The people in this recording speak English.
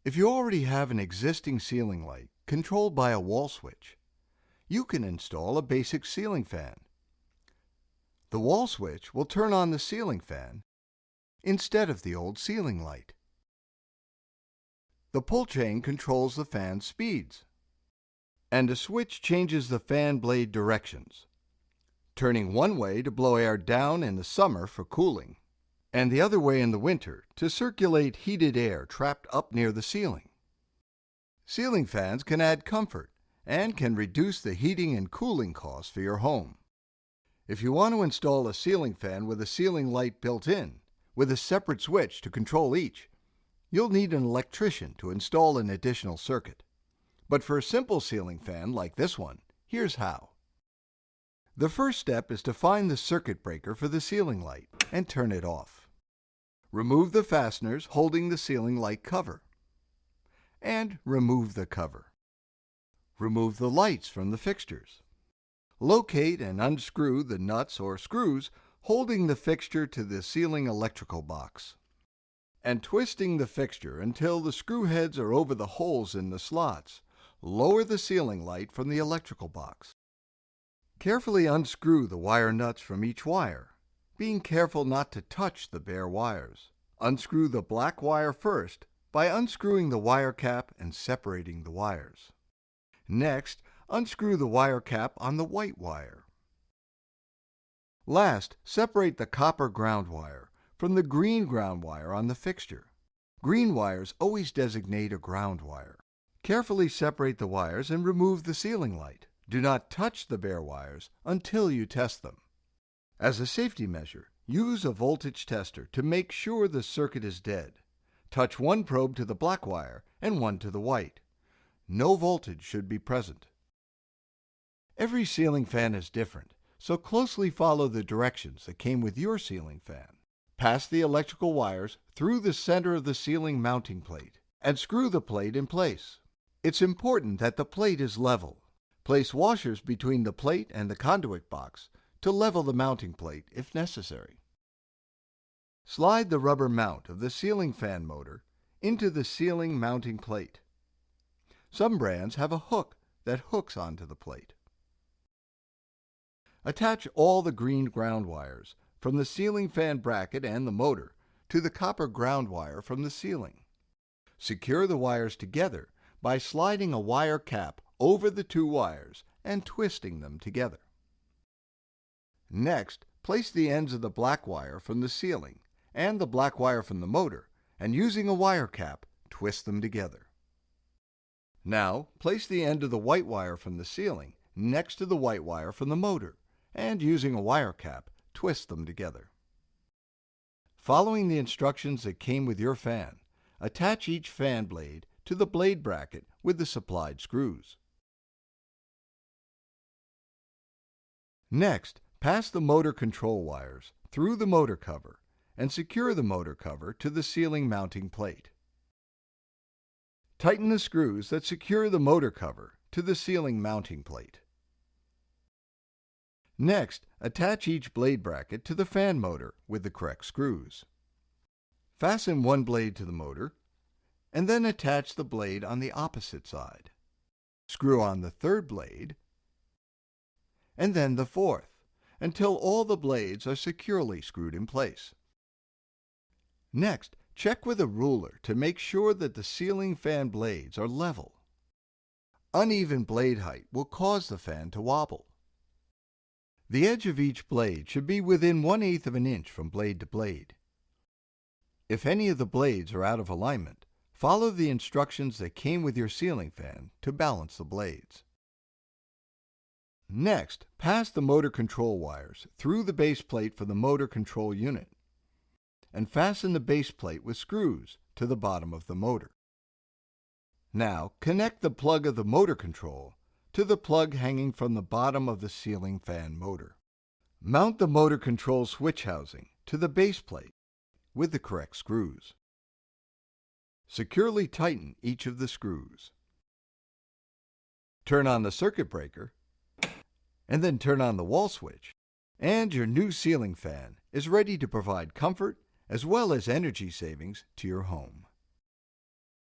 If you already have an existing ceiling light controlled by a wall switch, you can install a basic ceiling fan. The wall switch will turn on the ceiling fan instead of the old ceiling light. The pull chain controls the fan's speeds, and a switch changes the fan blade directions, turning one way to blow air down in the summer for cooling, and the other way in the winter to circulate heated air trapped up near the ceiling. Ceiling fans can add comfort and can reduce the heating and cooling costs for your home. If you want to install a ceiling fan with a ceiling light built in, with a separate switch to control each, you'll need an electrician to install an additional circuit. But for a simple ceiling fan like this one, here's how. The first step is to find the circuit breaker for the ceiling light and turn it off. Remove the fasteners holding the ceiling light cover, and remove the cover. Remove the lights from the fixtures. Locate and unscrew the nuts or screws holding the fixture to the ceiling electrical box, and twisting the fixture until the screw heads are over the holes in the slots. Lower the ceiling light from the electrical box. Carefully unscrew the wire nuts from each wire, being careful not to touch the bare wires. Unscrew the black wire first by unscrewing the wire cap and separating the wires. Next, unscrew the wire cap on the white wire. Last, separate the copper ground wire from the green ground wire on the fixture. Green wires always designate a ground wire. Carefully separate the wires and remove the ceiling light. Do not touch the bare wires until you test them. As a safety measure, use a voltage tester to make sure the circuit is dead. Touch one probe to the black wire and one to the white. No voltage should be present. Every ceiling fan is different, so closely follow the directions that came with your ceiling fan. Pass the electrical wires through the center of the ceiling mounting plate and screw the plate in place. It's important that the plate is level. Place washers between the plate and the conduit box to level the mounting plate if necessary. Slide the rubber mount of the ceiling fan motor into the ceiling mounting plate. Some brands have a hook that hooks onto the plate. Attach all the green ground wires from the ceiling fan bracket and the motor to the copper ground wire from the ceiling. Secure the wires together by sliding a wire cap over the two wires and twisting them together. Next, place the ends of the black wire from the ceiling and the black wire from the motor, and using a wire cap, twist them together. Now, place the end of the white wire from the ceiling next to the white wire from the motor, and using a wire cap, twist them together. Following the instructions that came with your fan, attach each fan blade to the blade bracket with the supplied screws. Next, pass the motor control wires through the motor cover and secure the motor cover to the ceiling mounting plate. Tighten the screws that secure the motor cover to the ceiling mounting plate. Next, attach each blade bracket to the fan motor with the correct screws. Fasten one blade to the motor, and then attach the blade on the opposite side. Screw on the third blade, and then the fourth, until all the blades are securely screwed in place. Next, check with a ruler to make sure that the ceiling fan blades are level. Uneven blade height will cause the fan to wobble. The edge of each blade should be within 1/8 of an inch from blade to blade. If any of the blades are out of alignment, follow the instructions that came with your ceiling fan to balance the blades. Next, pass the motor control wires through the base plate for the motor control unit, and fasten the base plate with screws to the bottom of the motor. Now, connect the plug of the motor control to the plug hanging from the bottom of the ceiling fan motor. Mount the motor control switch housing to the base plate with the correct screws. Securely tighten each of the screws. Turn on the circuit breaker, and then turn on the wall switch, and your new ceiling fan is ready to provide comfort as well as energy savings to your home.